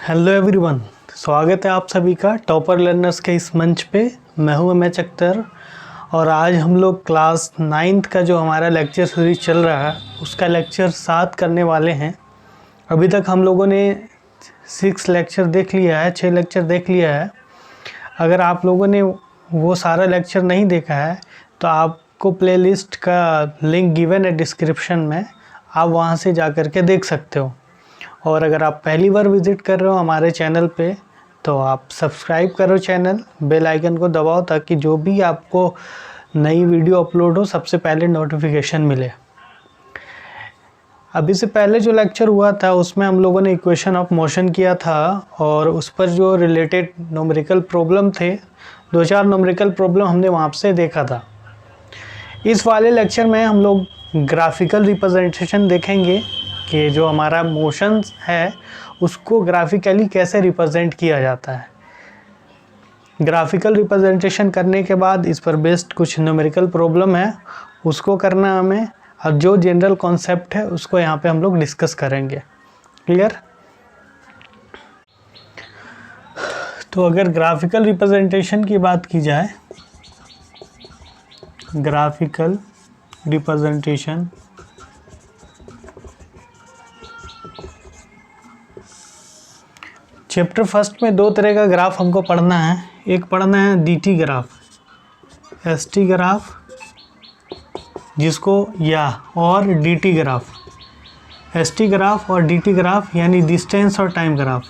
Hello everyone, स्वागत है आप सभी का टॉपर लर्नर्स के इस मंच पे। मैं हूं एमएच अख्तर और आज हम लोग क्लास 9th का जो हमारा लेक्चर सीरीज चल रहा है उसका लेक्चर 7 करने वाले हैं। अभी तक हम लोगों ने 6 लेक्चर देख लिया है, 6 लेक्चर देख लिया है। अगर आप लोगों ने वो सारा लेक्चर नहीं देखा है तो आपको प्लेलिस्ट का लिंक गिवन है डिस्क्रिप्शन में, आप वहाँ से जा कर के देख सकते हो। और अगर आप पहली बार विज़िट कर रहे हो हमारे चैनल पे तो आप सब्सक्राइब करो चैनल, बेल आइकन को दबाओ ताकि जो भी आपको नई वीडियो अपलोड हो सबसे पहले नोटिफिकेशन मिले। अभी से पहले जो लेक्चर हुआ था उसमें हम लोगों ने इक्वेशन ऑफ मोशन किया था और उस पर जो रिलेटेड न्यूमेरिकल प्रॉब्लम थे, 2-4 न्यूमेरिकल प्रॉब्लम हमने वहाँ से देखा था। इस वाले लेक्चर में हम लोग ग्राफिकल रिप्रेजेंटेशन देखेंगे कि जो हमारा मोशंस है उसको ग्राफिकली कैसे रिप्रेजेंट किया जाता है। ग्राफिकल रिप्रेजेंटेशन करने के बाद इस पर बेस्ड कुछ न्यूमेरिकल प्रॉब्लम है उसको करना हमें, और जो जनरल कॉन्सेप्ट है उसको यहाँ पे हम लोग डिस्कस करेंगे। क्लियर? तो अगर ग्राफिकल रिप्रेजेंटेशन की बात की जाए, ग्राफिकल रिप्रेजेंटेशन चैप्टर फर्स्ट में 2 तरह का ग्राफ हमको पढ़ना है। एक पढ़ना है डीटी ग्राफ, एसटी ग्राफ जिसको और डीटी ग्राफ, एसटी ग्राफ और डीटी ग्राफ यानी डिस्टेंस और time graph.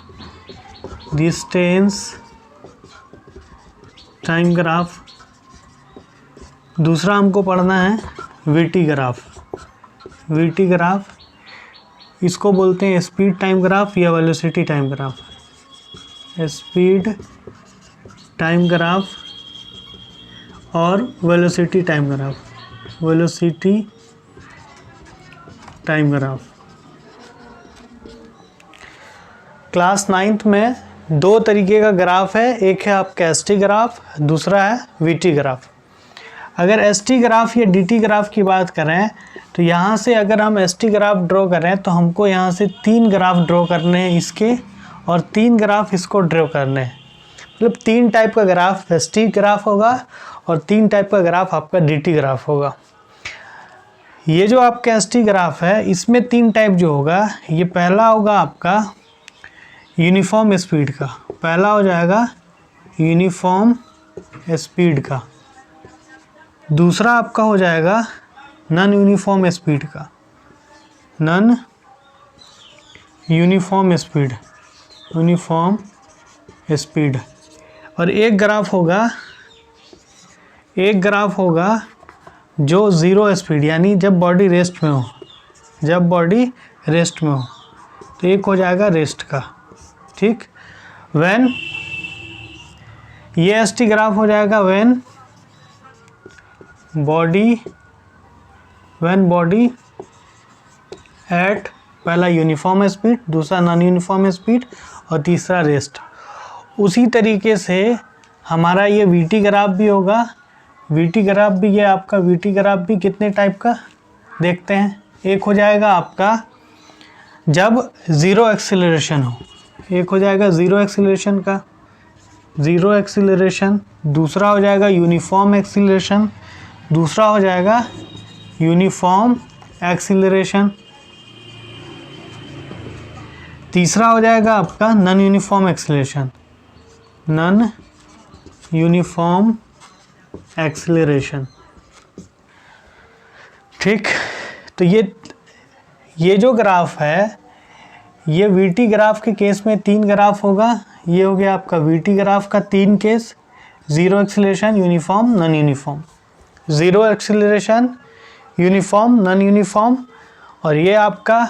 Distance time graph. दूसरा हमको पढ़ना है वीटी ग्राफ। वीटी ग्राफ इसको बोलते हैं स्पीड टाइम ग्राफ या velocity time graph. Speed time graph और velocity time graph. Velocity time graph. Class 9th में 2 तरीके का ग्राफ है, एक है आपका एसटी ग्राफ, दूसरा है वीटी ग्राफ। अगर एसटी ग्राफ या डीटी ग्राफ की बात करें तो यहाँ से अगर हम एसटी ग्राफ ड्रॉ करें तो हमको यहाँ से 3 ग्राफ ड्रॉ करने हैं इसके, और 3 ग्राफ इसको ड्रॉ करने हैं। मतलब 3 टाइप का ग्राफ एसटी ग्राफ होगा और 3 टाइप का ग्राफ आपका डीटी ग्राफ होगा। ये जो आपका एसटी ग्राफ है इसमें 3 टाइप जो होगा, ये पहला होगा आपका यूनिफॉर्म स्पीड का, पहला हो जाएगा यूनिफॉर्म स्पीड का। दूसरा आपका हो जाएगा नॉन यूनिफॉर्म स्पीड का, non uniform speed, uniform speed. और एक ग्राफ होगा जो ज़ीरो स्पीड यानी जब बॉडी रेस्ट में हो, जब बॉडी रेस्ट में हो, तो एक हो जाएगा रेस्ट का। ठीक, व्हेन ये एसटी ग्राफ हो जाएगा व्हेन बॉडी एट पहला यूनिफॉर्म स्पीड, दूसरा नॉन यूनिफॉर्म स्पीड और तीसरा रेस्ट। उसी तरीके से हमारा ये वीटी ग्राफ भी होगा। वीटी ग्राफ भी, ये आपका वीटी ग्राफ भी कितने टाइप का देखते हैं। एक हो जाएगा आपका जब ज़ीरो एक्सीलरेशन हो, एक हो जाएगा ज़ीरो एक्सीलरेशन का, ज़ीरो एक्सीलरेशन। दूसरा हो जाएगा यूनिफॉर्म एक्सीलरेशन, दूसरा हो जाएगा यूनिफॉर्म एक्सीलरेशन। तीसरा हो जाएगा आपका non uniform acceleration, non uniform acceleration. ठीक, तो ये जो ग्राफ है, ये वीटी ग्राफ के केस में 3 ग्राफ होगा। ये हो गया आपका वीटी ग्राफ का 3 case, zero acceleration, uniform, non uniform. Zero acceleration, uniform, non uniform. और ये आपका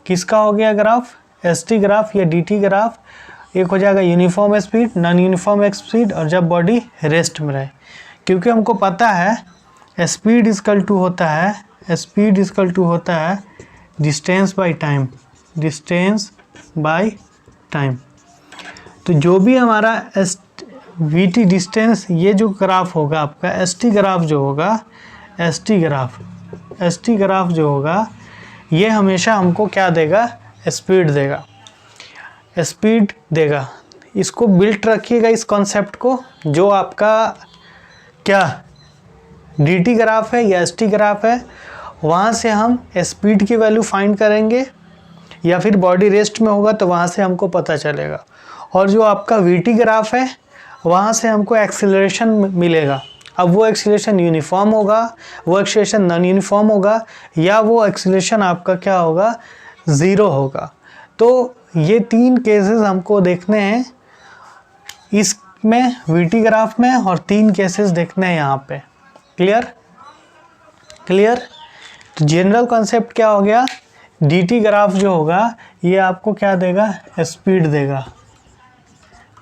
किसका हो गया ग्राफ, एसटी ग्राफ या डीटी ग्राफ। एक हो जाएगा uniform speed, non uniform speed और जब बॉडी रेस्ट में रहे। क्योंकि हमको पता है स्पीड इक्वल टू होता है, स्पीड इक्वल टू होता है distance by time, distance by time. तो जो भी हमारा वीटी डिस्टेंस, ये जो ग्राफ होगा आपका एसटी ग्राफ जो होगा, एसटी ग्राफ जो होगा ये हमेशा हमको क्या देगा, स्पीड देगा। स्पीड देगा। इसको बिल्ट रखिएगा इस कॉन्सेप्ट को, जो आपका क्या dt ग्राफ है या st ग्राफ है, वहाँ से हम स्पीड की वैल्यू फाइंड करेंगे, या फिर बॉडी रेस्ट में होगा तो वहाँ से हमको पता चलेगा। और जो आपका vt ग्राफ है वहाँ से हमको एक्सीलरेशन मिलेगा। अब वो एक्सीलरेशन यूनिफॉर्म होगा, वो एक्सीलरेशन नॉन यूनिफॉर्म होगा, या वो एक्सीलरेशन आपका क्या होगा, ज़ीरो होगा। तो ये 3 केसेस हमको देखने हैं इसमें vt ग्राफ में, और 3 केसेस देखने हैं यहाँ पे। क्लियर। तो जनरल कॉन्सेप्ट क्या हो गया, dt ग्राफ जो होगा ये आपको क्या देगा, स्पीड देगा।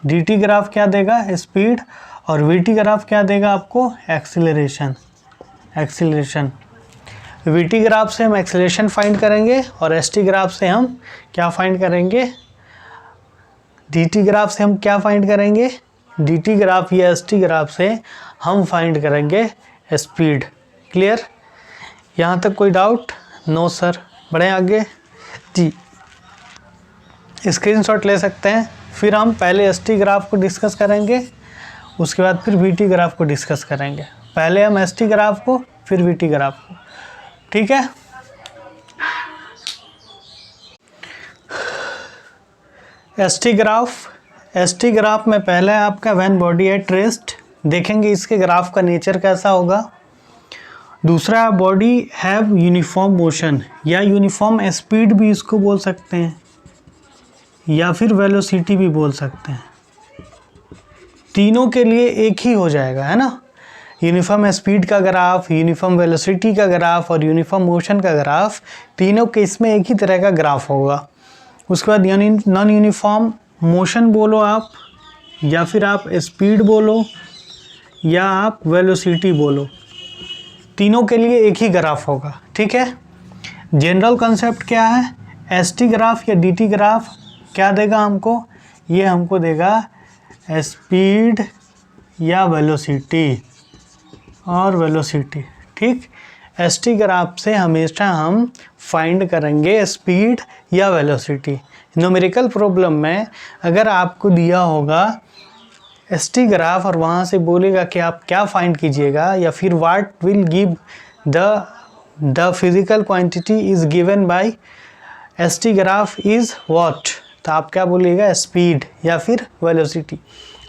dt ग्राफ क्या देगा, स्पीड, और vt ग्राफ क्या देगा आपको, एक्सीलरेशन। vt ग्राफ से हम एक्सीलरेशन फाइंड करेंगे, और st ग्राफ से हम क्या फाइंड करेंगे, dt ग्राफ से हम क्या फाइंड करेंगे, dt ग्राफ या st ग्राफ से हम फाइंड करेंगे स्पीड। क्लियर। यहाँ तक कोई डाउट? No sir. बढ़े आगे जी, स्क्रीनशॉट ले सकते हैं। फिर हम पहले st ग्राफ को डिस्कस करेंगे, उसके बाद फिर vt ग्राफ को डिस्कस करेंगे। पहले हम st ग्राफ को, फिर vt ग्राफ को। ठीक है। st ग्राफ में पहले आपका व्हेन बॉडी एट रेस्ट देखेंगे, इसके ग्राफ का नेचर कैसा होगा। दूसरा, बॉडी हैव यूनिफॉर्म मोशन, या यूनिफॉर्म स्पीड भी इसको बोल सकते हैं, या फिर वेलोसिटी भी बोल सकते हैं। तीनों के लिए एक ही हो जाएगा, है ना। यूनिफॉर्म स्पीड का ग्राफ, यूनिफॉर्म वेलोसिटी का ग्राफ और यूनिफॉर्म मोशन का ग्राफ, तीनों के इसमें एक ही तरह का ग्राफ होगा। उसके बाद नॉन यूनिफॉर्म मोशन बोलो आप, या फिर आप स्पीड बोलो, या आप वेलोसिटी बोलो, तीनों के लिए एक ही ग्राफ होगा। ठीक है। जनरल कॉन्सेप्ट क्या है, st ग्राफ या dt ग्राफ क्या देगा हमको, ये हमको देगा स्पीड या वेलोसिटी और वेलोसिटी। ठीक। st ग्राफ से हमेशा हम फाइंड करेंगे स्पीड या वेलोसिटी। न्यूमेरिकल प्रॉब्लम में अगर आपको दिया होगा st ग्राफ और वहाँ से बोलेगा कि आप क्या फाइंड कीजिएगा, या फिर what will give the physical quantity is given by st graph is what, तो आप क्या बोलिएगा, स्पीड या फिर वेलोसिटी।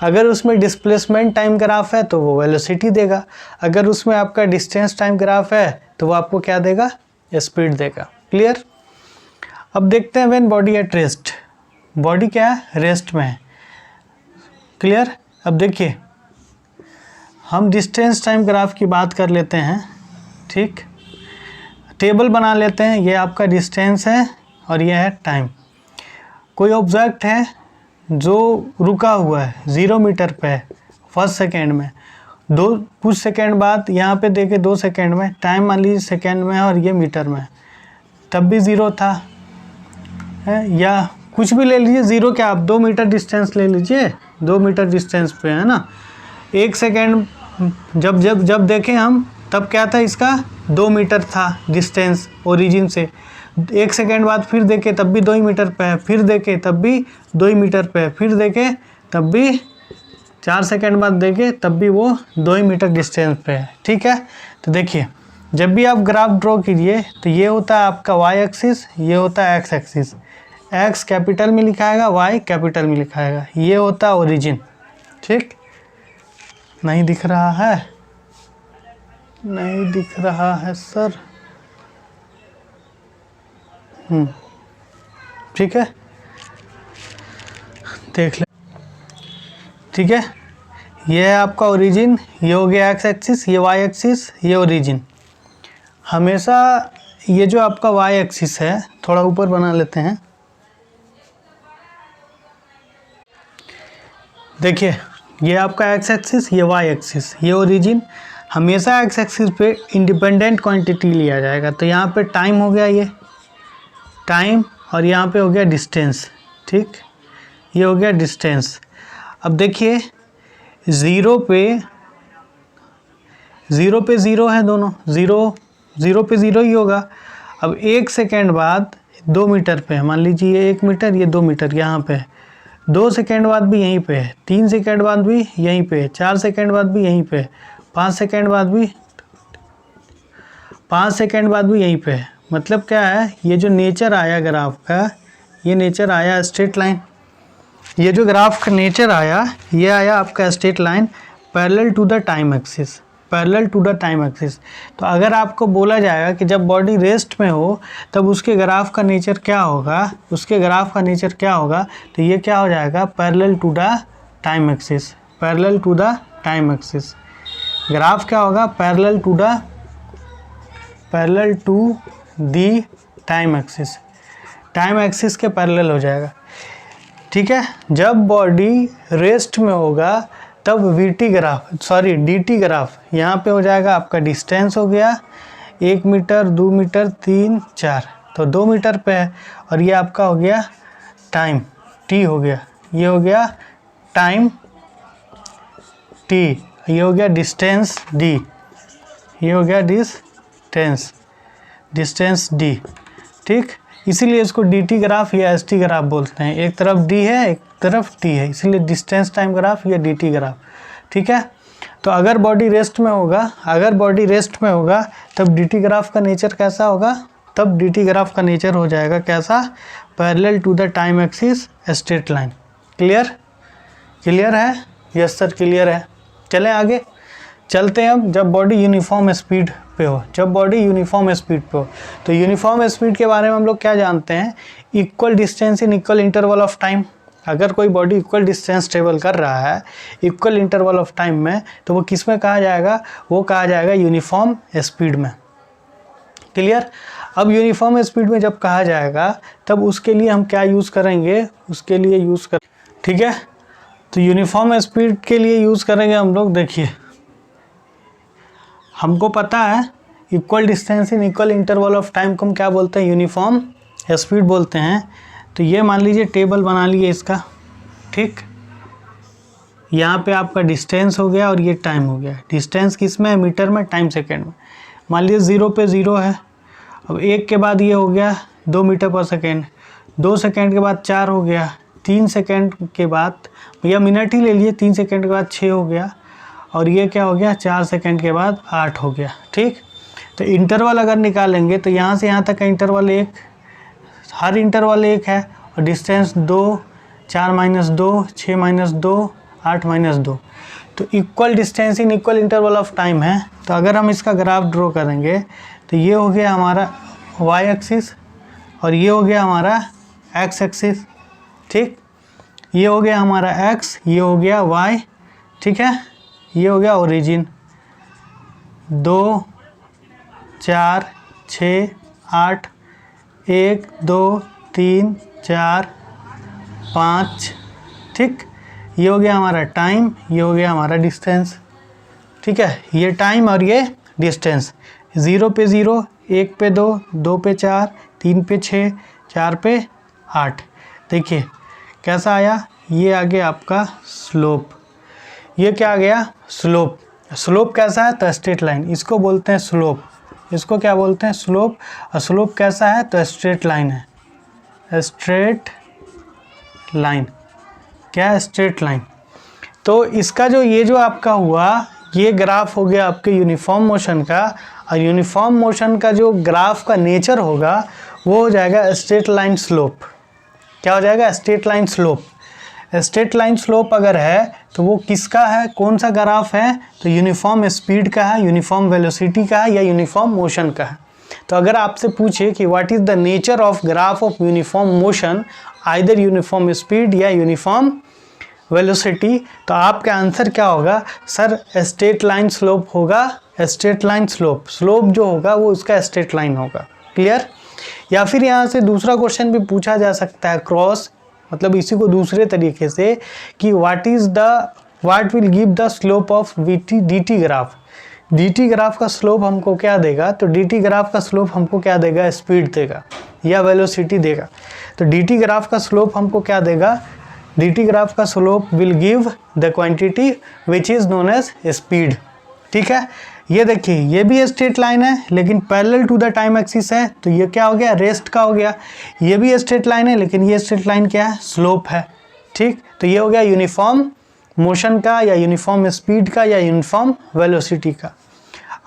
अगर उसमें डिस्प्लेसमेंट टाइम ग्राफ है तो वो वेलोसिटी देगा, अगर उसमें आपका डिस्टेंस टाइम ग्राफ है तो वो आपको क्या देगा, स्पीड देगा। क्लियर। अब देखते हैं when body at rest, body क्या है, रेस्ट में है। क्लियर। अब देखिए, हम डिस्टेंस टाइम ग्राफ की बात कर लेते हैं। ठीक। टेबल बना लेते हैं, ये आपका डिस्टेंस है और ये है टाइम। कोई ऑब्जेक्ट है जो रुका हुआ है 0 मीटर पे फर्स्ट सेकेंड में, कुछ सेकेंड बाद यहाँ पे देखे 2 सेकेंड में, टाइम मान लीजिए सेकेंड में और ये मीटर में, तब भी 0 था है, या कुछ भी ले लीजिए 0 क्या, आप 2 मीटर डिस्टेंस ले लीजिए, 2 मीटर डिस्टेंस पे है ना। 1 सेकेंड जब देखें हम तब क्या था, इसका 2 मीटर था डिस्टेंस ओरिजिन से। 1 सेकेंड बाद फिर देखे तब भी 2 ही मीटर पे है, फिर देखे तब भी 2 ही मीटर पे है, फिर देखे तब भी 4 सेकेंड बाद देखे तब भी वो 2 ही मीटर डिस्टेंस पे है। ठीक है। तो देखिए, जब भी आप ग्राफ ड्रॉ कीजिए तो ये होता है आपका y एक्सिस, ये होता है x एक्सिस। x कैपिटल में लिखाएगा, y कैपिटल में लिखाएगा, ये होता है ओरिजिन। ठीक। नहीं दिख रहा है, नहीं दिख रहा है सर। ठीक है, देख ले। ठीक है, ये है आपका ओरिजिन, ये हो गया x एक्सिस, ये y एक्सिस, ये ओरिजिन। हमेशा ये जो आपका y एक्सिस है, थोड़ा ऊपर बना लेते हैं। देखिए, ये आपका x एक्सिस, ये y एक्सिस, ये ओरिजिन। हमेशा x एक्सिस पे इंडिपेंडेंट क्वांटिटी लिया जाएगा। तो यहाँ पे टाइम हो गया, ये टाइम, और यहाँ पे हो गया डिस्टेंस। ठीक, ये हो गया डिस्टेंस। अब देखिए, 0 पे 0 है दोनों, 0 पे 0 ही होगा। अब 1 सेकेंड बाद 2 मीटर पे है, मान लीजिए ये 1 मीटर, ये 2 मीटर यहाँ पे है, 2 सेकेंड बाद भी यहीं पे है, 3 सेकेंड बाद भी यहीं पे है, 4 सेकेंड बाद भी यहीं पे है, 5 सेकेंड बाद भी 5 सेकेंड बाद भी यहीं पे है। मतलब क्या है, ये जो नेचर आया ग्राफ का, ये नेचर आया स्ट्रेट लाइन। ये जो ग्राफ का नेचर आया, ये आया आपका straight line parallel to the time axis, parallel to the time axis. तो अगर आपको बोला जाएगा कि जब बॉडी रेस्ट में हो तब उसके ग्राफ का नेचर क्या होगा, उसके ग्राफ का नेचर क्या होगा, तो ये क्या हो जाएगा, parallel to the time axis, parallel to the time axis. Graph क्या होगा, parallel to the time axis, time axis के पैरेलल हो जाएगा। ठीक है, जब बॉडी रेस्ट में होगा तब VT graph, sorry DT graph, यहाँ पे हो जाएगा आपका डिस्टेंस हो गया 1 मीटर, 2 मीटर, 3, 4, तो 2 मीटर पे है। और ये आपका हो गया टाइम टी हो गया, ये हो गया टाइम टी, ये हो गया डिस्टेंस डी, ये हो गया डिस्टेंस डी। ठीक, इसीलिए इसको dt ग्राफ या st ग्राफ बोलते हैं। एक तरफ d है, एक तरफ t है, इसीलिए डिस्टेंस टाइम ग्राफ या dt ग्राफ। ठीक है, तो अगर बॉडी रेस्ट में होगा, अगर बॉडी रेस्ट में होगा तब dt ग्राफ का नेचर कैसा होगा, तब dt ग्राफ का नेचर हो जाएगा कैसा, parallel to the time axis straight line. Clear, clear है? यस सर क्लियर है। चलें आगे चलते हैं। अब जब बॉडी यूनिफॉर्म स्पीड पे हो, जब बॉडी यूनिफॉर्म स्पीड पे हो, तो यूनिफॉर्म स्पीड के बारे में हम लोग क्या जानते हैं, equal distance in equal interval of time. अगर कोई बॉडी इक्वल डिस्टेंस ट्रेवल कर रहा है इक्वल इंटरवल ऑफ टाइम में, तो वो किस में कहा जाएगा, वो कहा जाएगा यूनिफॉर्म स्पीड में। क्लियर। अब यूनिफॉर्म स्पीड में जब कहा जाएगा तब उसके लिए हम क्या यूज़ करेंगे, उसके लिए यूज़ कर, ठीक है, तो यूनिफॉर्म स्पीड के लिए यूज़ करेंगे हम लोग, देखिए हमको पता है equal distance in equal interval of time को हम क्या बोलते हैं, यूनिफॉर्म स्पीड बोलते हैं। तो ये मान लीजिए टेबल बना लिए इसका, ठीक, यहाँ पे आपका डिस्टेंस हो गया और ये टाइम हो गया। डिस्टेंस किस में है, मीटर में, टाइम सेकेंड में। मान लीजिए 0 पे 0 है, अब 1 के बाद ये हो गया 2 मीटर पर सेकेंड, 2 सेकेंड के बाद 4 हो गया, 3 सेकेंड के बाद, भैया मिनट ही ले लिए, 3 सेकेंड के बाद 6 हो गया, और ये क्या हो गया 4 सेकेंड के बाद 8 हो गया। ठीक, तो इंटरवल अगर निकालेंगे तो यहाँ से यहाँ तक का इंटरवल 1, हर इंटरवल 1 है, और डिस्टेंस 2, 4 - 2, 6 - 2, 8 - 2, तो equal distance in equal interval of time है। तो अगर हम इसका ग्राफ ड्रॉ करेंगे तो ये हो गया हमारा y एक्सिस और ये हो गया हमारा x एक्सिस। ठीक, ये हो गया हमारा x, ये हो गया y, ठीक है, ये हो गया ओरिजिन 2, 4, 6, 8, 1, 2, 3, 4, 5, ठीक, ये हो गया हमारा टाइम, ये हो गया हमारा डिस्टेंस। ठीक है, ये टाइम और ये डिस्टेंस, 0 पे 0, 1 पे 2, 2 पे 4, 3 पे 6, 4 पे 8। देखिए कैसा आया, ये आ गया आपका स्लोप। ये क्या आ गया, स्लोप। स्लोप कैसा है, तो स्ट्रेट लाइन, इसको बोलते हैं स्लोप। इसको क्या बोलते हैं, स्लोप। और स्लोप कैसा है, तो स्ट्रेट लाइन है, स्ट्रेट लाइन। क्या है, स्ट्रेट लाइन। तो इसका जो ये जो आपका हुआ, ये ग्राफ हो गया आपके यूनिफॉर्म मोशन का, और यूनिफॉर्म मोशन का जो ग्राफ का नेचर होगा वो हो जाएगा स्ट्रेट लाइन स्लोप। क्या हो जाएगा, straight line slope. Straight line slope अगर है तो वो किसका है, कौन सा ग्राफ है, तो यूनिफॉर्म स्पीड का है, यूनिफॉर्म वेलोसिटी का है, या यूनिफॉर्म मोशन का है। तो अगर आपसे पूछे कि what is the nature of graph of uniform motion, either uniform speed या यूनिफॉर्म वेलोसिटी, तो आपका आंसर क्या होगा, सर स्ट्रेट लाइन स्लोप होगा। स्ट्रेट लाइन स्लोप, स्लोप जो होगा वो उसका स्ट्रेट लाइन होगा। क्लियर। या फिर यहाँ से दूसरा क्वेश्चन भी पूछा जा सकता है, क्रॉस, मतलब इसी को दूसरे तरीके से कि what will give the slope of dt graph. dt graph का स्लोप हमको क्या देगा, तो dt ग्राफ का स्लोप हमको क्या देगा, स्पीड देगा या वेलोसिटी देगा। तो dt ग्राफ का स्लोप हमको क्या देगा, dt ग्राफ का slope will give the quantity which is known as speed. ठीक है, ये देखिए ये भी स्ट्रेट लाइन है लेकिन parallel to the time axis है, तो ये क्या हो गया, रेस्ट का हो गया। ये भी स्ट्रेट लाइन है लेकिन ये स्ट्रेट लाइन क्या है, स्लोप है। ठीक, तो ये हो गया यूनिफॉर्म मोशन का या यूनिफॉर्म स्पीड का या यूनिफॉर्म वेलोसिटी का।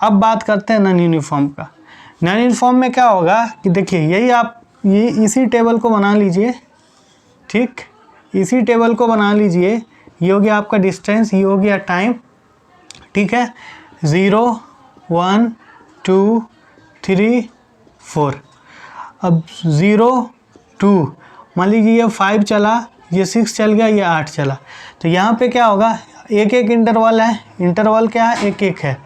अब बात करते हैं नॉन यूनिफॉर्म का। नॉन यूनिफॉर्म में क्या होगा कि देखिए यही आप ये इसी टेबल को बना लीजिए। ठीक, इसी टेबल को बना लीजिए। ये हो गया आपका डिस्टेंस, ये हो गया टाइम। ठीक है, 0 1 2 3 4। अब 0 2 मान लीजिए ये 5 चला, ये 6 चल गया, ये 8 चला, तो यहाँ पे क्या होगा, एक एक इंटरवल है। इंटरवल क्या है, एक एक है।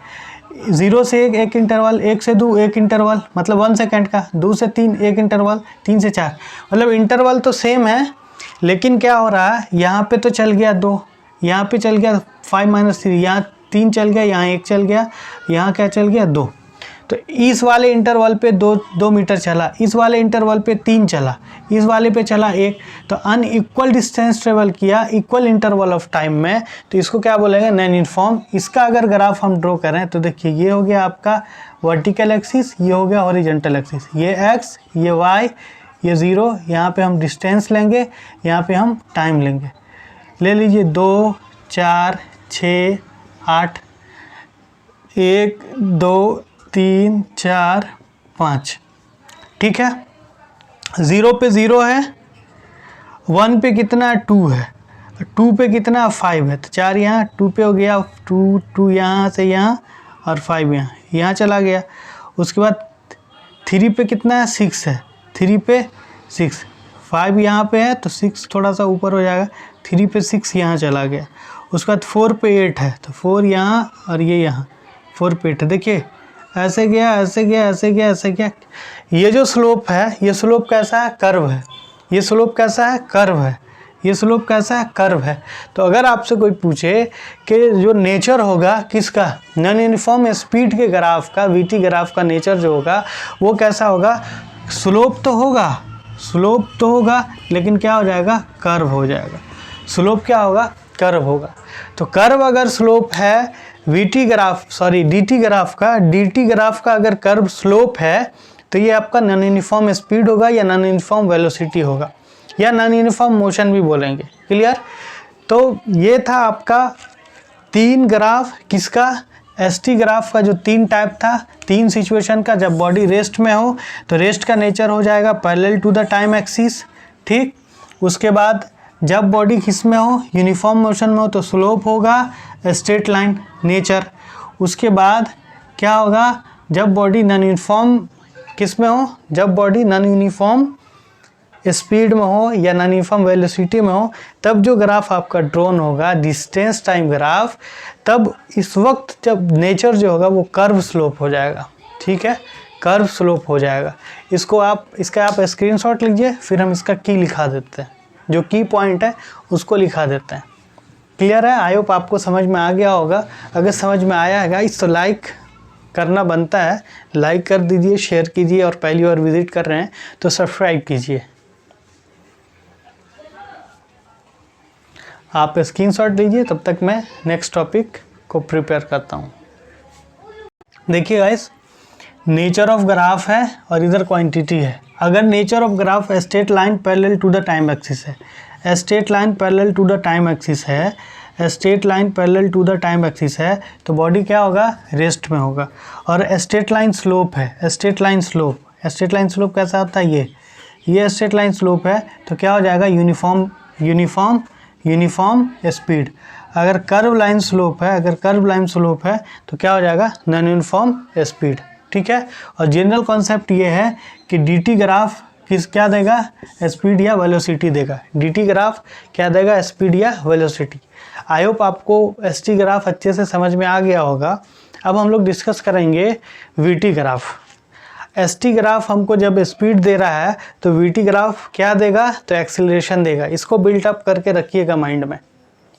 0 से 1 एक इंटरवल, 1 से 2 एक इंटरवल, मतलब 1 सेकेंड का। 2 से 3 एक इंटरवल, 3 से 4, मतलब इंटरवल तो सेम है लेकिन क्या हो रहा है, यहाँ पे तो चल गया 2, यहाँ पे चल गया 5 - 3, यहाँ 3 चल गया, यहाँ 1 चल गया, यहाँ क्या चल गया 2। तो इस वाले इंटरवल पे 2 मीटर चला, इस वाले इंटरवल पे 3 चला, इस वाले पे चला 1, तो अनइक्वल डिस्टेंस ट्रेवल किया इक्वल इंटरवल ऑफ टाइम में, तो इसको क्या बोलेंगे, नॉन यूनिफॉर्म। इसका अगर ग्राफ हम ड्रॉ करें तो देखिए ये हो गया आपका वर्टिकल एक्सिस, ये हो गया हॉरिजॉन्टल एक्सिस, ये एक्स, ये वाई, ये 0, यहाँ पे हम डिस्टेंस लेंगे, यहाँ पे हम टाइम लेंगे। ले लीजिए 2 4 6 8, 1 2 3 4 5। ठीक है, 0 पे 0 है, 1 पे कितना 2 है, 2 पे कितना 5 है, तो 4 यहाँ, 2 पे हो गया 2 यहाँ से यहाँ और 5 यहाँ चला गया। उसके बाद 3 पे कितना है 6 है, 3 पे 6, 5 यहाँ पे है तो 6 थोड़ा सा ऊपर हो जाएगा, 3 पे 6 यहाँ चला गया। उसके बाद 4 पे 8 है तो 4 यहाँ और ये यहाँ 4 पे 8 है। देखिए ऐसे गया, ऐसे गया, ऐसे गया, ऐसे गया। ये जो स्लोप है, ये स्लोप कैसा है, कर्व है। ये स्लोप कैसा है, कर्व है। ये स्लोप कैसा है, कर्व है। तो अगर आपसे कोई पूछे कि जो नेचर होगा किसका, नॉन यूनिफॉर्म स्पीड के ग्राफ का, वीटी ग्राफ का नेचर जो होगा वो कैसा होगा, स्लोप तो होगा, स्लोप तो होगा लेकिन क्या हो जाएगा, कर्व हो जाएगा। स्लोप क्या होगा, कर्व होगा। तो कर्व अगर स्लोप है VT graph, sorry DT graph का, डीटी ग्राफ का अगर कर्व स्लोप है तो ये आपका नॉन यूनिफॉर्म स्पीड होगा या नॉन यूनिफॉर्म वेलोसिटी होगा या नॉन यूनिफॉर्म मोशन भी बोलेंगे। क्लियर। तो ये था आपका 3 ग्राफ, किसका, एसटी ग्राफ का, जो 3 टाइप था, 3 सिचुएशन का। जब बॉडी रेस्ट में हो तो रेस्ट का नेचर हो जाएगा parallel to the time axis. ठीक, उसके बाद जब बॉडी किस में हो, यूनिफॉर्म मोशन में हो तो स्लोप होगा स्ट्रेट लाइन नेचर। उसके बाद क्या होगा, जब बॉडी नॉन यूनिफॉर्म किस में हो, जब बॉडी नॉन यूनिफॉर्म स्पीड में हो या नॉन यूनिफॉर्म वेलोसिटी में हो, तब जो ग्राफ आपका ड्रॉन होगा डिस्टेंस टाइम ग्राफ, तब इस वक्त जब नेचर जो होगा वो कर्व स्लोप हो जाएगा। ठीक है, कर्व स्लोप हो जाएगा। इसको आप, इसका आप स्क्रीनशॉट लीजिए, फिर हम इसका की लिखा देते हैं, जो की पॉइंट है उसको लिखा देते हैं। क्लियर है, आई होप आपको समझ में आ गया होगा। अगर समझ में आया है गाइस तो लाइक करना बनता है, लाइक कर दीजिए, शेयर कीजिए, और पहली बार विजिट कर रहे हैं तो सब्सक्राइब कीजिए। आप स्क्रीनशॉट लीजिए, तब तक मैं नेक्स्ट टॉपिक को प्रिपेयर करता हूँ। देखिए गाइस, नेचर ऑफ ग्राफ है और इधर क्वांटिटी है। अगर nature of graph straight line parallel to the time axis है, straight line parallel to the time axis है, straight line parallel to the time axis है, तो बॉडी क्या होगा, रेस्ट में होगा। और स्ट्रेट लाइन स्लोप है, straight line slope, straight line slope कैसा होता है, ये स्ट्रेट लाइन स्लोप है, तो क्या हो जाएगा, यूनिफॉर्म स्पीड। अगर कर्व लाइन स्लोप है, अगर कर्व लाइन स्लोप है तो क्या हो जाएगा, नॉन यूनिफॉर्म स्पीड। ठीक है, और जनरल कॉन्सेप्ट ये है कि डीटी ग्राफ क्या देगा, स्पीड या वेलोसिटी देगा। डीटी ग्राफ क्या देगा, स्पीड या वेलोसिटी। आई होप आपको एसटी ग्राफ अच्छे से समझ में आ गया होगा। अब हम लोग डिस्कस करेंगे वीटी ग्राफ। एसटी ग्राफ हमको जब स्पीड दे रहा है तो वीटी ग्राफ क्या देगा, तो एक्सीलरेशन देगा। इसको बिल्टअप करके रखिएगा माइंड में।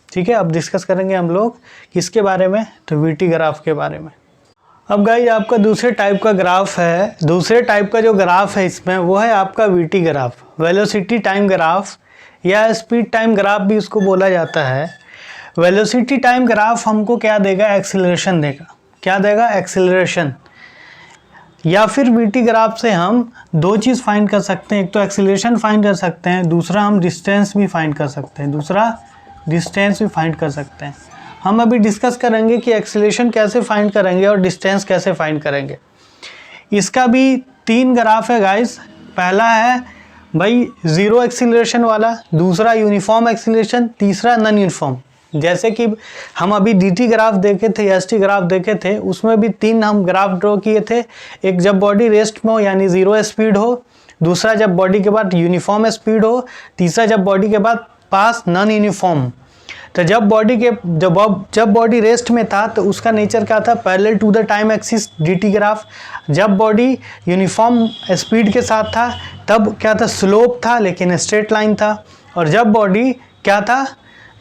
ठीक है, अब डिस्कस करेंगे हम लोग किसके बारे में, तो वीटी ग्राफ के बारे में। अब गाइस आपका दूसरे टाइप का ग्राफ है, दूसरे टाइप का जो ग्राफ है इसमें वो है आपका VT graph, velocity time graph या स्पीड टाइम ग्राफ भी इसको बोला जाता है। वेलोसिटी टाइम ग्राफ हमको क्या देगा, एक्सीलरेशन देगा। क्या देगा, एक्सेलरेशन। या फिर वीटी ग्राफ से हम दो चीज़ फाइंड कर सकते हैं, एक तो एक्सेलरेशन फाइंड कर सकते हैं, दूसरा हम डिस्टेंस भी फाइंड कर सकते हैं, हम अभी डिस्कस करेंगे कि एक्सेलरेशन कैसे फाइंड करेंगे और डिस्टेंस कैसे फाइंड करेंगे। इसका भी 3 ग्राफ है गाइस। पहला है भाई ज़ीरो एक्सेलरेशन वाला, दूसरा यूनिफॉर्म एक्सेलरेशन, तीसरा नॉन यूनिफॉर्म। जैसे कि हम अभी डीटी ग्राफ देखे थे, एसटी ग्राफ देखे थे, उसमें भी 3 हम ग्राफ ड्रॉ किए थे। एक जब बॉडी रेस्ट में हो यानी ज़ीरो स्पीड हो, दूसरा जब बॉडी के बाद यूनिफॉर्म स्पीड हो, तीसरा जब बॉडी के बाद पास नॉन यूनिफॉर्म। तो जब बॉडी रेस्ट में था तो उसका नेचर क्या था, parallel to the time axis DT graph. जब बॉडी यूनिफॉर्म स्पीड के साथ था तब क्या था, स्लोप था लेकिन स्ट्रेट लाइन था। और जब बॉडी क्या था,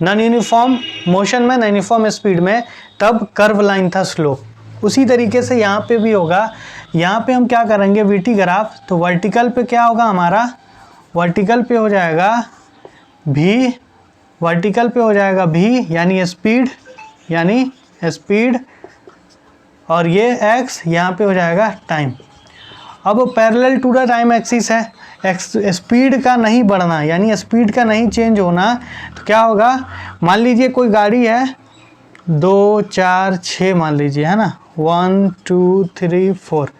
नॉन यूनिफॉर्म मोशन में, नॉन यूनिफॉर्म स्पीड में, तब कर्व लाइन था, स्लोप। उसी तरीके से यहाँ पे भी होगा। यहाँ पे हम क्या करेंगे, वीटी ग्राफ, तो वर्टिकल पे क्या होगा हमारा, वर्टिकल पे हो जाएगा भी, यानी स्पीड, और ये एक्स यहाँ पे हो जाएगा टाइम। अब parallel to the time axis है, स्पीड का नहीं बढ़ना यानी स्पीड का नहीं चेंज होना, तो क्या होगा, मान लीजिए कोई गाड़ी है 2 4 6 मान लीजिए, है ना, 1 2 3 4,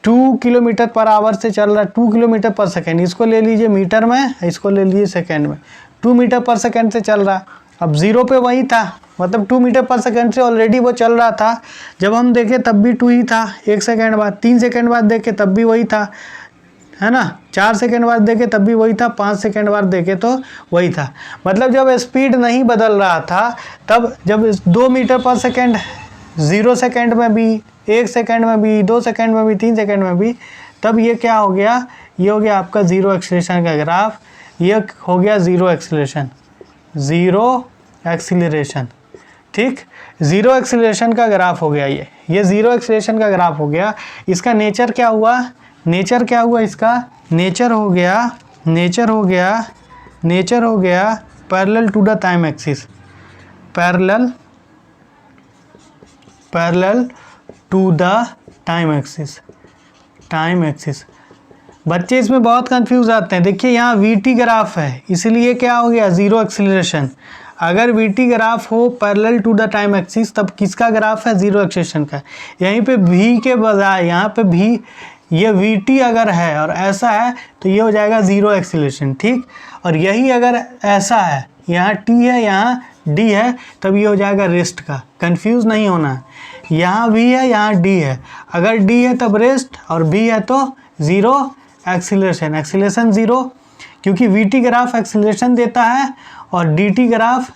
2 किलोमीटर पर आवर से चल रहा है, 2 किलोमीटर पर सेकेंड, इसको ले लीजिए मीटर में, इसको ले लीजिए सेकेंड में, 2 मीटर पर सेकेंड से चल रहा। अब ज़ीरो पे वही था, मतलब 2 मीटर पर सेकेंड से ऑलरेडी वो चल रहा था। जब हम देखें तब भी 2 ही था, 1 सेकेंड बाद, 3 सेकेंड बाद देखें तब भी वही था, है ना, 4 सेकेंड बाद देखें तब भी वही था, 5 सेकेंड बाद देखें तो वही था। मतलब जब स्पीड नहीं बदल रहा था, तब जब 2 मीटर पर सेकेंड, 0 सेकेंड में भी, 1 सेकेंड में भी, 2 सेकेंड में भी, 3 सेकेंड में भी, तब ये क्या हो गया, ये हो गया आपका ज़ीरो एक्सेलरेशन का ग्राफ। ये हो गया ज़ीरो एक्सीलरेशन, ठीक, ज़ीरो एक्सीलरेशन का ग्राफ हो गया ये ज़ीरो एक्सीलरेशन का ग्राफ हो गया। इसका नेचर क्या हुआ, इसका नेचर हो गया parallel to the time axis, parallel to the time axis. बच्चे इसमें बहुत कंफ्यूज आते हैं। देखिए यहाँ वीटी ग्राफ है, इसलिए क्या हो गया, ज़ीरो एक्सीलरेशन। अगर वीटी ग्राफ हो parallel to the time axis, तब किसका ग्राफ है, ज़ीरो एक्सीलरेशन का। यहीं पे भी के बजाय यहाँ पे भी ये वीटी अगर है और ऐसा है तो ये हो जाएगा ज़ीरो एक्सीलरेशन, ठीक। और यही अगर ऐसा है, यहाँ टी है यहाँ डी है, तब ये हो जाएगा रेस्ट का। कंफ्यूज नहीं होना है, यहाँ वी है यहाँ डी है, अगर डी है तब रेस्ट और बी है तो ज़ीरो एक्सीलरेशन ज़ीरो, क्योंकि वीटी ग्राफ एक्सीलरेशन देता है और डीटी ग्राफ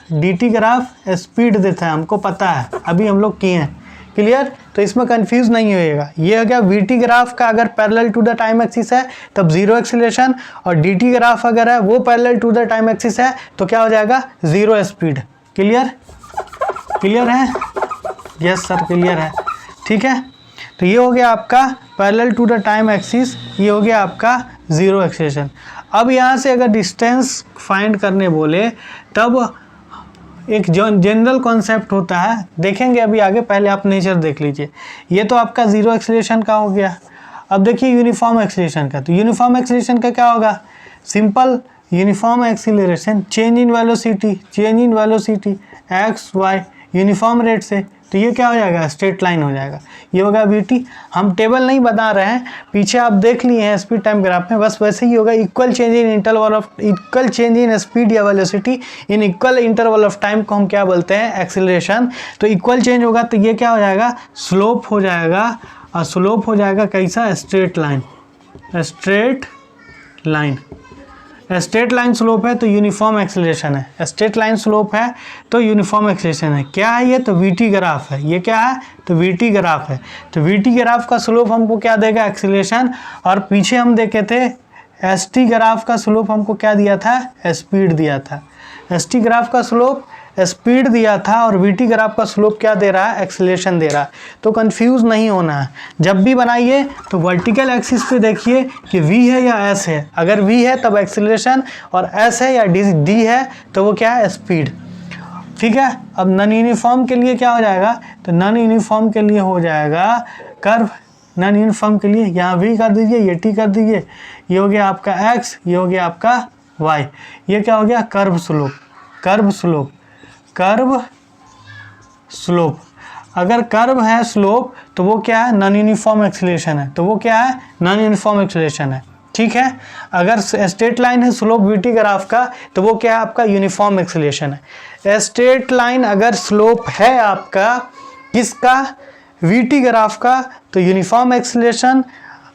स्पीड देता है, हमको पता है, अभी हम लोग किए हैं, क्लियर। तो इसमें कंफ्यूज नहीं होएगा। ये हो गया वीटी ग्राफ का, अगर parallel to the time axis है तब ज़ीरो एक्सीलरेशन, और डीटी ग्राफ अगर है वो parallel to the time axis है तो क्या हो जाएगा, ज़ीरो स्पीड। क्लियर है, यस सर क्लियर है, ठीक है। तो ये हो गया आपका parallel to the time axis, ये हो गया आपका ज़ीरो एक्सीलरेशन। अब यहाँ से अगर डिस्टेंस फाइंड करने बोले तब एक जो जनरल कॉन्सेप्ट होता है, देखेंगे अभी आगे, पहले आप नेचर देख लीजिए। ये तो आपका ज़ीरो एक्सीलरेशन का हो गया। अब देखिए यूनिफॉर्म एक्सीलरेशन का, तो यूनिफॉर्म एक्सीलरेशन का क्या होगा, simple uniform acceleration, change in velocity X Y uniform rate से, तो ये क्या हो जाएगा, स्ट्रेट लाइन हो जाएगा। ये होगा वीटी। हम टेबल नहीं बता रहे हैं, पीछे आप देख लिए हैं स्पीड टाइम ग्राफ में, बस वैसे ही होगा। इक्वल चेंज इन स्पीड या velocity in equal interval of time को हम क्या बोलते हैं, एक्सीलरेशन। तो इक्वल चेंज होगा तो ये क्या हो जाएगा, स्लोप हो जाएगा, और स्लोप हो जाएगा कैसा, स्ट्रेट लाइन स्लोप है तो यूनिफॉर्म एक्सीलरेशन है, स्ट्रेट लाइन स्लोप है तो यूनिफॉर्म एक्सीलरेशन है। क्या है ये, तो वीटी ग्राफ है। ये क्या है, तो वीटी ग्राफ है। तो वीटी ग्राफ का स्लोप हमको क्या देगा, एक्सीलरेशन। और पीछे हम देखे थे एसटी ग्राफ का स्लोप हमको क्या दिया था, स्पीड दिया था। एसटी ग्राफ का स्लोप स्पीड दिया था और वीटी ग्राफ का स्लोप क्या दे रहा है, एक्सीलरेशन दे रहा है। तो कंफ्यूज नहीं होना है, जब भी बनाइए तो वर्टिकल एक्सिस पे देखिए कि वी है या एस है। अगर वी है तब एक्सीलरेशन, और एस है या डी है तो वो क्या है, स्पीड। ठीक है। अब नॉन यूनिफॉर्म के लिए क्या हो जाएगा, तो नॉन यूनिफॉर्म के लिए हो जाएगा कर्व, नॉन यूनिफॉर्म के लिए यहाँ v कर दीजिए, ये t कर दीजिए, ये हो गया आपका x, ये हो गया आपका y, ये क्या हो गया curve slope, curve slope, curve slope. अगर कर्व है स्लोप तो वो क्या है, नॉन यूनिफॉर्म एक्सीलरेशन है, तो वो क्या है, नॉन यूनिफॉर्म एक्सीलरेशन है, ठीक है। अगर स्ट्रेट लाइन है स्लोप वीटी ग्राफ का तो वो क्या है आपका यूनिफॉर्म एक्सीलरेशन है। स्ट्रेट लाइन अगर स्लोप है आपका किसका, वीटी ग्राफ का, तो यूनिफॉर्म एक्सीलरेशन,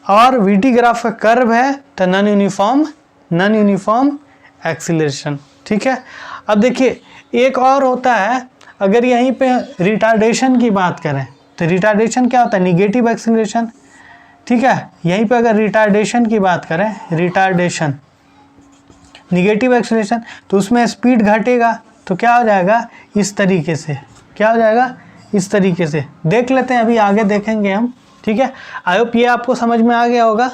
और वीटी ग्राफ का कर्व है तो नॉन यूनिफॉर्म एक्सीलरेशन, ठीक है। अब देखिए एक और होता है, अगर यहीं पे रिटार्डेशन की बात करें तो रिटार्डेशन क्या होता है, निगेटिव एक्सीलरेशन, ठीक है। यहीं पे अगर रिटार्डेशन की बात करें, रिटार्डेशन निगेटिव एक्सीलरेशन, तो उसमें स्पीड घटेगा तो क्या हो जाएगा इस तरीके से, क्या हो जाएगा इस तरीके से, देख लेते हैं अभी आगे देखेंगे हम, ठीक है। आई होप ये आपको समझ में आ गया होगा,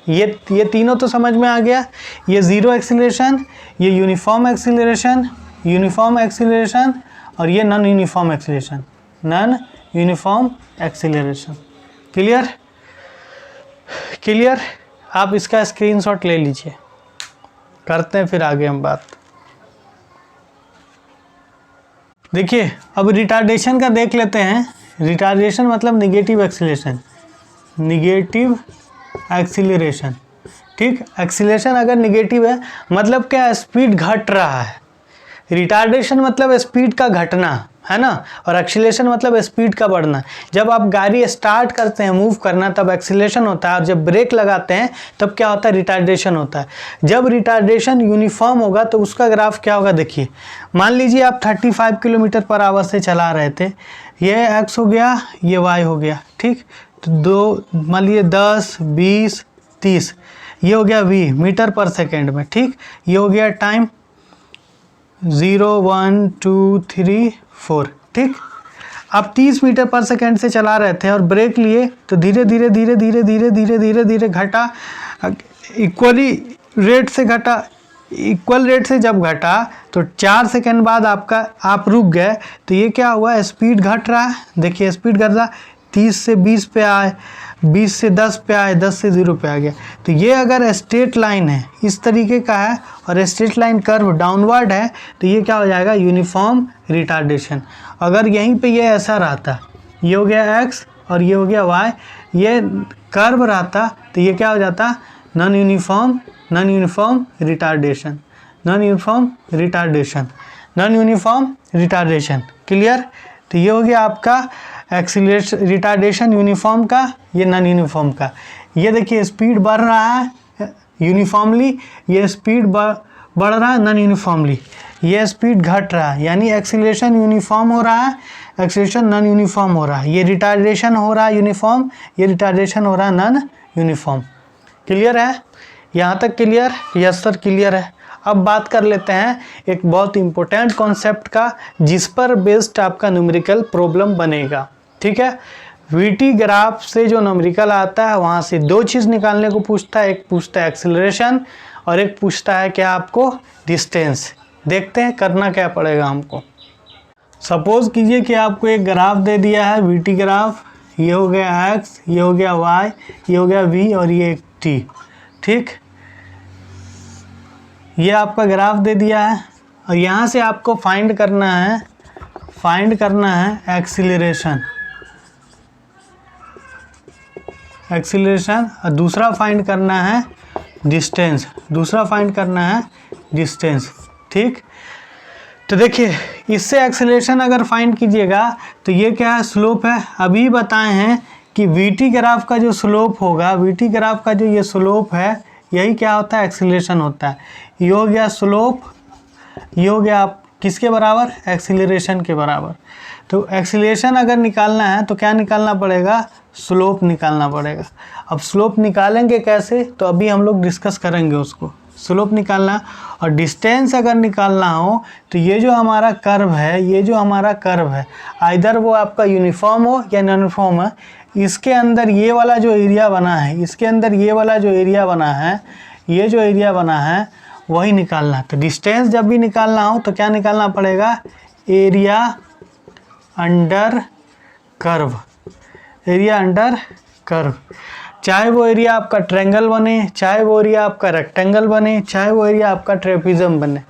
ये तीनों तो समझ में आ गया, ये जीरो एक्सीलरेशन, ये यूनिफॉर्म एक्सीलरेशन, यूनिफॉर्म एक्सीलरेशन, और ये non uniform acceleration, non uniform acceleration. Clear, clear. आप इसका स्क्रीनशॉट ले लीजिए, करते हैं फिर आगे हम बात। देखिए अब रिटार्डेशन का देख लेते हैं। रिटार्डेशन मतलब निगेटिव एक्सीलरेशन, निगेटिव एक्सीलरेशन, ठीक। एक्सीलरेशन अगर निगेटिव है मतलब क्या, स्पीड घट रहा है। रिटार्डेशन मतलब स्पीड का घटना है ना, और एक्सीलरेशन मतलब स्पीड का बढ़ना। जब आप गाड़ी स्टार्ट करते हैं मूव करना तब एक्सीलरेशन होता है, और जब ब्रेक लगाते हैं तब क्या होता है, रिटार्डेशन होता है। जब रिटार्डेशन यूनिफॉर्म होगा तो उसका ग्राफ क्या होगा, देखिए मान लीजिए आप 35 किलोमीटर पर आवर से चला रहे थे, ये x हो गया, ये y हो गया, ठीक। तो दो मान लीजिए 10 20 30, ये हो गया v मीटर पर सेकेंड में, ठीक। ये हो गया टाइम 0 1 2 3 4, ठीक। आप 30 मीटर पर सेकेंड से चला रहे थे और ब्रेक लिए तो धीरे धीरे धीरे धीरे धीरे धीरे धीरे धीरे घटा, इक्वली रेट से घटा, इक्वल रेट से जब घटा तो 4 सेकेंड बाद आप रुक गए, तो ये क्या हुआ, स्पीड घट रहा है। देखिए स्पीड घट रहा, 30 से 20 पे आए, 20 से 10 पे आए, 10 से 0 पे आ गया। तो ये अगर स्ट्रेट लाइन है इस तरीके का है और स्ट्रेट लाइन कर्व डाउनवर्ड है तो ये क्या हो जाएगा, यूनिफॉर्म रिटार्डेशन। अगर यहीं पे ये ऐसा रहता, ये हो गया x और ये हो गया y, ये कर्व रहता तो ये क्या हो जाता, non uniform retardation, non uniform retardation, non uniform retardation. Clear. तो ये हो गया आपका एक्सीलरेशन, रिटार्डेशन यूनिफॉर्म का, ये नॉन यूनिफॉर्म का। ये देखिए स्पीड बढ़ रहा है यूनिफॉर्मली, ये स्पीड बढ़ रहा है नॉन यूनिफॉर्मली, ये स्पीड घट रहा है, यानी एक्सीलरेशन यूनिफॉर्म हो रहा है, एक्सीलरेशन नॉन यूनिफॉर्म हो रहा है। ये रिटार्डेशन हो रहा है यूनिफॉर्म, ये रिटार्डेशन हो रहा है नॉन यूनिफॉर्म। क्लियर है यहाँ तक, क्लियर, यस सर क्लियर है। अब बात कर लेते हैं एक बहुत इंपॉर्टेंट कॉन्सेप्ट का जिस पर बेस्ड आपका न्यूमेरिकल प्रॉब्लम बनेगा, ठीक है। वीटी ग्राफ से जो न्यूमेरिकल आता है वहाँ से दो चीज़ निकालने को पूछता है, एक पूछता है एक्सीलरेशन और एक पूछता है क्या आपको, डिस्टेंस। देखते हैं करना क्या पड़ेगा हमको। सपोज कीजिए कि आपको एक ग्राफ दे दिया है वीटी ग्राफ, ये हो गया x, ये हो गया y, ये हो गया v और ये एक t, ठीक। ये आपका ग्राफ दे दिया है और यहाँ से आपको फाइंड करना है एक्सीलरेशन, और दूसरा फाइंड करना है डिस्टेंस, ठीक। तो देखिए इससे एक्सीलरेशन अगर फाइंड कीजिएगा तो ये क्या है, स्लोप है। अभी बताए हैं कि वीटी ग्राफ का जो स्लोप होगा, वीटी ग्राफ का जो ये स्लोप है यही क्या होता है, एक्सीलरेशन होता है। ये हो गया स्लोप, ये हो गया आप किसके बराबर, एक्सीलरेशन के बराबर। तो एक्सीलरेशन अगर निकालना है तो क्या निकालना पड़ेगा, स्लोप निकालना पड़ेगा। अब स्लोप निकालेंगे कैसे, तो अभी हम लोग डिस्कस करेंगे उसको। स्लोप निकालना और डिस्टेंस अगर निकालना हो तो ये जो हमारा कर्व है, ये जो हमारा कर्व है आइदर वो आपका यूनिफॉर्म हो या नॉन यूनिफॉर्म है, इसके अंदर ये वाला जो एरिया बना है, इसके अंदर ये वाला जो एरिया बना है, ये जो एरिया बना है वही निकालना है। तो डिस्टेंस जब भी निकालना हो तो क्या निकालना पड़ेगा, area under curve, area under curve. चाहे वो एरिया आपका ट्रायंगल बने, चाहे वो एरिया आपका रेक्टेंगल बने, चाहे वो एरिया आपका ट्रेपिज्म बने,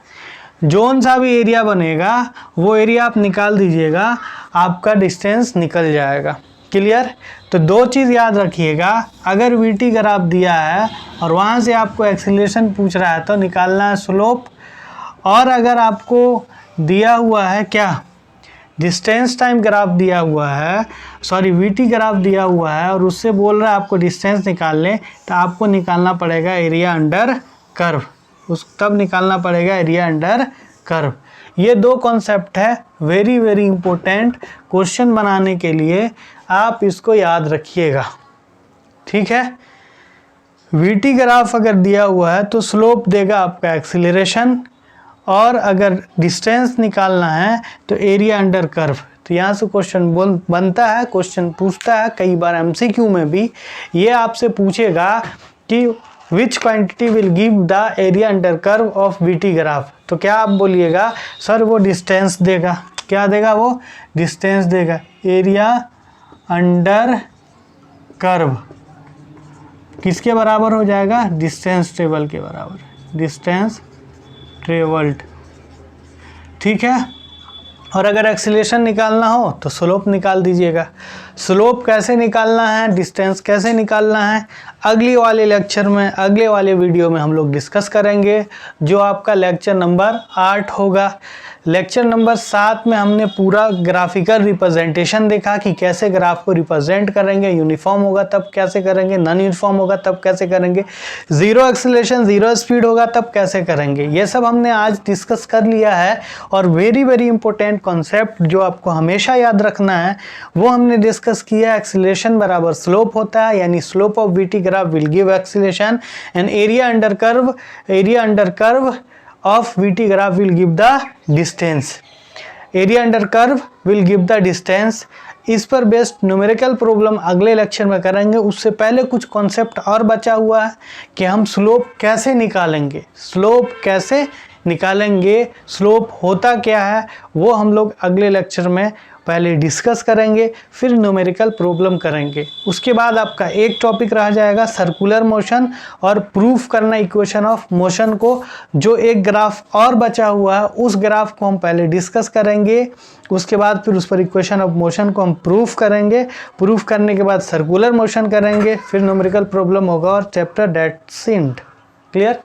जोन सा भी एरिया बनेगा वो एरिया आप निकाल दीजिएगा, आपका डिस्टेंस निकल जाएगा। क्लियर? तो दो चीज़ याद रखिएगा, अगर वीटी ग्राफ दिया है और वहाँ से आपको एक्सीलरेशन पूछ रहा है तो निकालना है स्लोप, और अगर आपको दिया हुआ है क्या, डिस्टेंस टाइम ग्राफ दिया हुआ है, सॉरी वीटी ग्राफ दिया हुआ है और उससे बोल रहा है आपको डिस्टेंस निकालने, तो आपको निकालना पड़ेगा एरिया अंडर कर्व, तब निकालना पड़ेगा एरिया अंडर कर्व। ये दो कॉन्सेप्ट है वेरी वेरी इंपॉर्टेंट, क्वेश्चन बनाने के लिए आप इसको याद रखिएगा। ठीक है, वीटी ग्राफ अगर दिया हुआ है तो स्लोप देगा आपका एक्सीलरेशन, और अगर डिस्टेंस निकालना है तो एरिया अंडर कर्व। तो यहाँ से क्वेश्चन बनता है, क्वेश्चन पूछता है, कई बार एमसीक्यू में भी ये आपसे पूछेगा कि विच quantity will give the area under curve of VT graph. तो क्या आप बोलिएगा, सर वो डिस्टेंस देगा। क्या देगा? वो डिस्टेंस देगा। एरिया अंडर कर्व किसके बराबर हो जाएगा? डिस्टेंस ट्रेवल के बराबर, डिस्टेंस ट्रेवल्ड। ठीक है, और अगर एक्सीलरेशन निकालना हो तो स्लोप निकाल दीजिएगा। स्लोप कैसे निकालना है, डिस्टेंस कैसे निकालना है, अगली वाले लेक्चर में, अगले वाले वीडियो में हम लोग डिस्कस करेंगे, जो आपका लेक्चर नंबर 8 होगा। लेक्चर नंबर 7 में हमने पूरा ग्राफिकल रिप्रेजेंटेशन देखा कि कैसे ग्राफ को रिप्रेजेंट करेंगे, यूनिफॉर्म होगा तब कैसे करेंगे, नॉन यूनिफॉर्म होगा तब कैसे करेंगे, जीरो एक्सीलरेशन जीरो स्पीड होगा तब कैसे करेंगे। ये सब हमने आज डिस्कस कर लिया है, और वेरी वेरी इंपॉर्टेंट कॉन्सेप्ट जो आपको हमेशा याद रखना है वो हमने डिस्कस किया। एक्सीलरेशन बराबर स्लोप होता है, यानी slope of VT graph will give acceleration, and area under curve of VT graph will give the distance, area under curve will give the distance। इस पर बेस्ड न्यूमेरिकल प्रॉब्लम अगले lecture में करेंगे। उससे पहले कुछ कॉन्सेप्ट और बचा हुआ है कि हम स्लोप कैसे निकालेंगे, स्लोप होता क्या है वो हम लोग अगले लेक्चर में पहले डिस्कस करेंगे, फिर न्यूमेरिकल प्रॉब्लम करेंगे। उसके बाद आपका एक टॉपिक रह जाएगा सर्कुलर मोशन और प्रूफ करना इक्वेशन ऑफ मोशन को। जो एक ग्राफ और बचा हुआ है उस ग्राफ को हम पहले डिस्कस करेंगे, उसके बाद फिर उस पर इक्वेशन ऑफ मोशन को हम प्रूफ करेंगे, प्रूफ करने के बाद सर्कुलर मोशन करेंगे, फिर न्यूमेरिकल प्रॉब्लम होगा और चैप्टर दैट्स इट। क्लियर?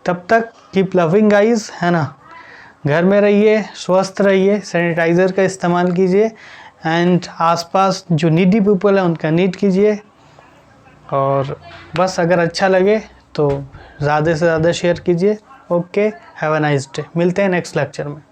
तब तक कीप लविंग गाइस, है ना, घर में रहिए, स्वस्थ रहिए, सैनिटाइज़र का इस्तेमाल कीजिए, एंड आसपास जो नीडी पीपल है उनका नीड कीजिए, और बस अगर अच्छा लगे तो ज़्यादा से ज़्यादा शेयर कीजिए। Okay, have a nice day. मिलते हैं नेक्स्ट लेक्चर में।